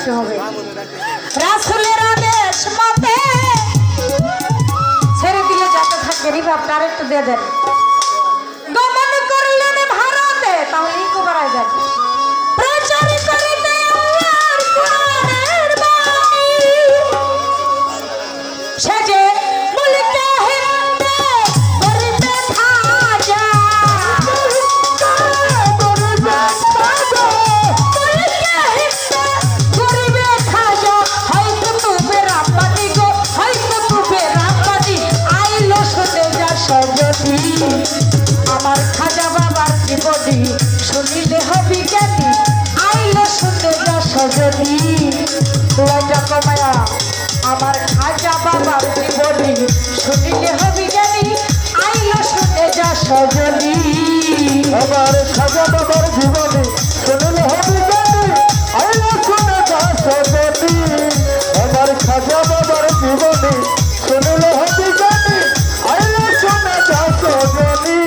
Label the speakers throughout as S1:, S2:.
S1: রাখতে হবে। রাসূলের আদেশ মতে ছেড়ে দিলে যাতে থাকে রিভাব ডাইরেক্ট দিয়ে দেন। গমন করলেন ভারতে তাহলেই কবরায় যাবে। প্রচার করিতে আল্লাহর কোরআনের বাণী সেজে মুলকে হিন্দে করিতে খাজা আমার খাজা বাবার জীবনী শুনিলে হবি জ্ঞানী আইলো শুনে যা সজনী লজ্জা কমায়া আমার খাজা বাবার জীবনী শুনিলে হবি জ্ঞানী আইলো শুনে যা সজনী
S2: আমার খাজা বাবার জীবনী শুনিলে হবি জ্ঞানী আইলো শুনে যা সজনী আমার খাজা বাবার জীবনী শুনিলে হবি জ্ঞানী আইলো শুনে যা সজনী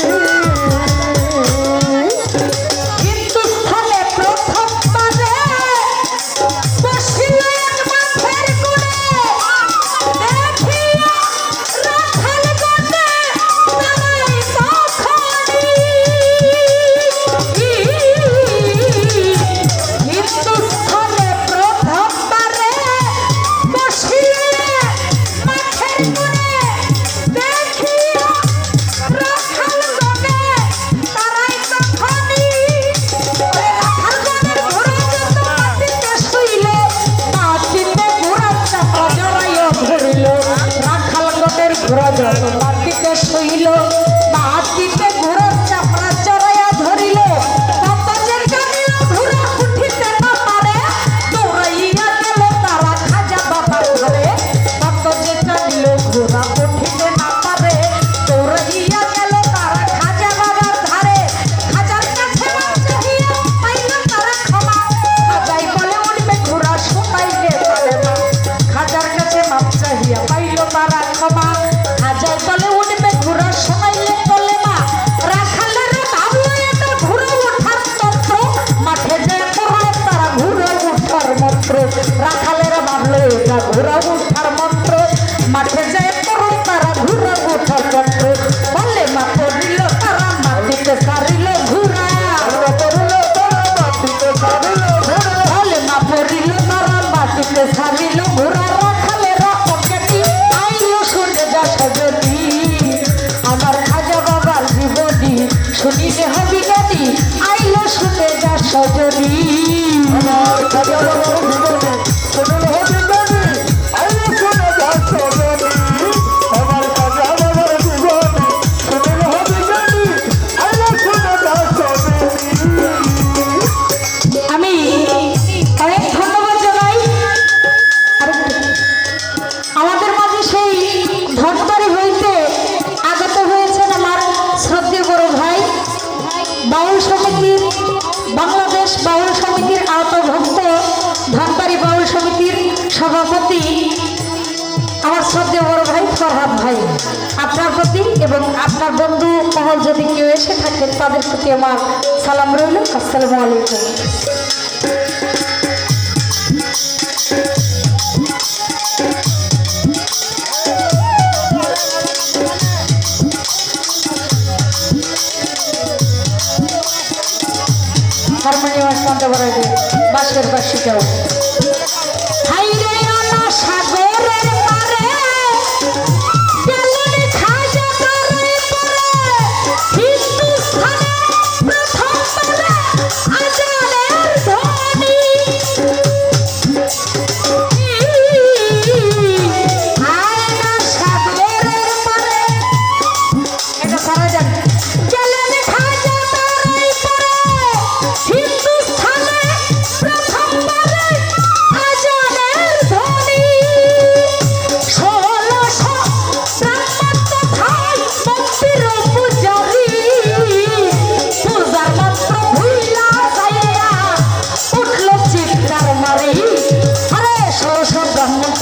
S1: মাটিতে শুইল মাটিতে ঘোড়ার চাপড়া চড়াইয়া ধরিল কত যে জানিল ঘোড়া উঠিতে না পারে দৌড়াইয়া গেল তারা খাজা বাবার ঘরে কত যে জানিল ঘোড়া উঠিতে না পারে দৌড়াইয়া গেল তারা খাজা বাবার ধারে খাজার কাছে চাহিয়া পাইল তারা ক্ষমা খাজাই বলে উঠবে ঘোড়া শুকাইলে পারে না খাজার কাছে মাপ চাহিয়া পাইল তারা ক্ষমা হাজার বলে উঠবে ঘোড়া শোনাইলে বলে না রাখালের ভাবলো এটা ঘুরে ওঠার তন্ত্র মাঠে যায় পড়ে তারা ঘুরে ওঠার মন্ত্র রাখালের ভাবলো এটা ঘুরে ওঠার মন্ত্র মাঠে যায় পড়ে তারা ঘুরে ওঠার মন্ত্র বলে মা পড়িল তারা মাটিতে সারিল ঘুরা বলে মা পড়িল তারা মাটিতে সারিল ঘুরা রাখালেরা পকেটি আইলো শুনে যা সজনী আমার খাজা বাবার জীবনী শুনিলে হবি জ্ঞানী আইলো শুনে যা সজনী
S2: আমার খাজা বাবার জীবনী শুনিলে হবি জ্ঞানী আইলো শুনে যা সজনী আমার খাজা বাবার জীবনী শুনিলে হবি জ্ঞানী আইলো শুনে যা সজনী
S1: আমি অনেক ধন্যবাদ জানাই আমাদের মাঝে সেই ধনবাড়ি হইতে আগত হয়েছেন আমার শ্রদ্ধেয় বড় ভাই বাউল সমিতির বাংলাদেশ বাউল সমিতির আওতাভুক্ত ধনবাড়ি বাউল সমিতির সভাপতি আমার শ্রদ্ধেয় বড় ভাই ফরহাদ ভাই আপনার প্রতি এবং আপনার বন্ধু মহল যদি কেউ এসে থাকেন তাদের প্রতি আমার সালাম রইল। আসসালামু আলাইকুম। হারমোনিয়াম শুনতে পারে বাঁশের বাঁশিটাও হাইরে আনা সাগরের পারে গেলেন খাজা তারে পারে হিন্দুস্তানে প্রথম পারে আজানের ধ্বনি আয়না সাগরের পারে এটা সারা যান গেলেন খাজা তারে পারে হিন্দুস্তানে প্রথম পারে আজানের ধ্বনি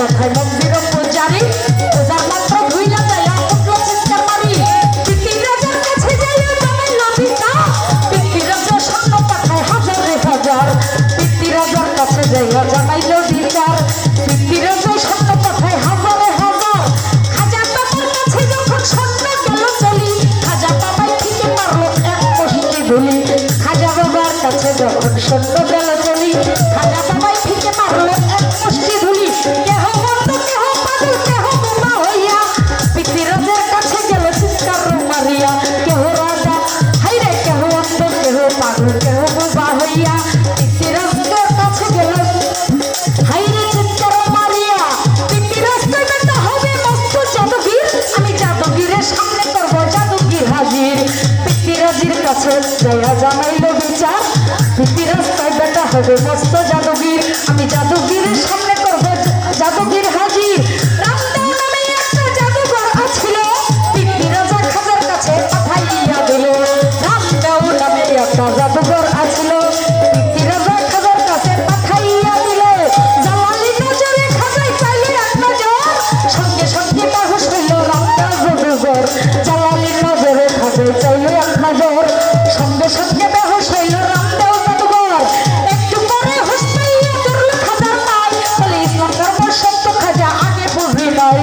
S1: কথায় মন্দির পূজারি পূজার মাত্র ভুইলা যাইয়া উঠল চিৎকার মারি পিতৃ রাজার কাছে যাইয়া জানাইল পিতা পিতৃ রাজা স্বর্ণ পাঠায় হাজারে হাজার পিতৃ রাজার কাছে যাইয়া জানাইল ধুলি খাজা বাবার কাছে যখন সত্য গেল চলি খাজা বাবাই ফিকে মারলো এক মুষ্টি ধুলি কেহ বন্ধু কেহ পাগল কেহ বোমা হইয়া পিতৃরাজের কাছে গেল চিৎকার মারিয়া কেহ রাজা হাইরে কেহ অন্ধ কেহ পাগল কেহ বোমা হইয়া পিতৃরাজের কাছে গেল হাইরে চিৎকার মারিয়া পিতৃরাজ কইবে হবে মস্ত জাদুগীর আমি জাদুগীরের সামনে করব জাদুগীর হাজির পিতৃরাজের কাছে দয়া জানাইল বিচার পিতৃরাজ কইবে হবে মস্ত জাদুগীর আমি জাদুগীরের সামনে করব জাদুগীর হাজির রামদেব নামে একটা জাদুঘর আছিল পিতৃরাজ খাজার কাছে পাঠাইয়া দিল রামদেব নামে একটা জাদুঘর আছিল পিতৃরাজ খাজার কাছে পাঠাইয়া দিল জালালি নজরে খাজাই চাইলে এক নজর সঙ্গে সঙ্গে বাহুস হইল রামদেব জাদুঘর জালালি নজরে খাজাই চাইলে এক নজর সঙ্গে সঙ্গে বেহুশ হইল রামদেব জাদুঘর একটু পরে হুশ পাইয়া ধরল খাজার পাই বলে ইসলাম ধর্ম সত্য খাজা আগে বুঝি নাই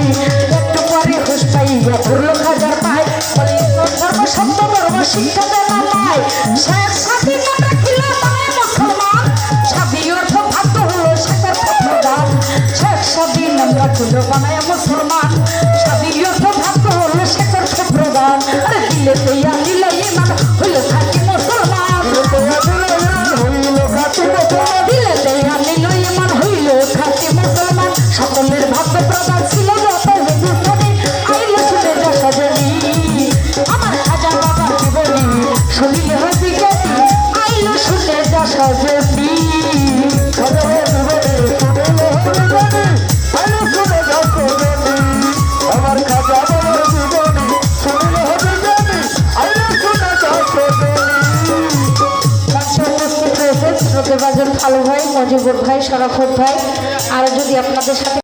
S1: একটু পরে হুশ পাইয়া ধরল খাজার পাই বলে ইসলাম ধর্ম সত্য ধর্ম শিক্ষা দেন নাই শেখ সাথী নাম রাখিল বানায় মুসলমান সাবি অর্থ ভাগ্য হলো শেখের প্রধান শেখ সাবি নাম রাখিল বানায় মুসলমান সাবি অর্থ ভাগ্য হলো শেখের প্রধান আরে দিলে তৈয়া দিল ইমান হইল খাঁটি মুসলমান দিলে তৈয়া দিল ইমান হইল খাঁটি মুসলমান সকলের ভাগ্য প্রধান ছিল যত হিন্দুস্তানি আইল শুনে যা সাজনি আমার খাজা বাবার জীবনী শুনিলে হবি গতি আইল শুনে যা সাজনি
S2: আমার খাজা বাবার জীবনী শুনলে হবে জানি আইলে শুনে যাও
S1: শ্রোতে বাজার ভালো ভাই মজিবুর ভাই শরাফত ভাই আর যদি আপনাদের সাথে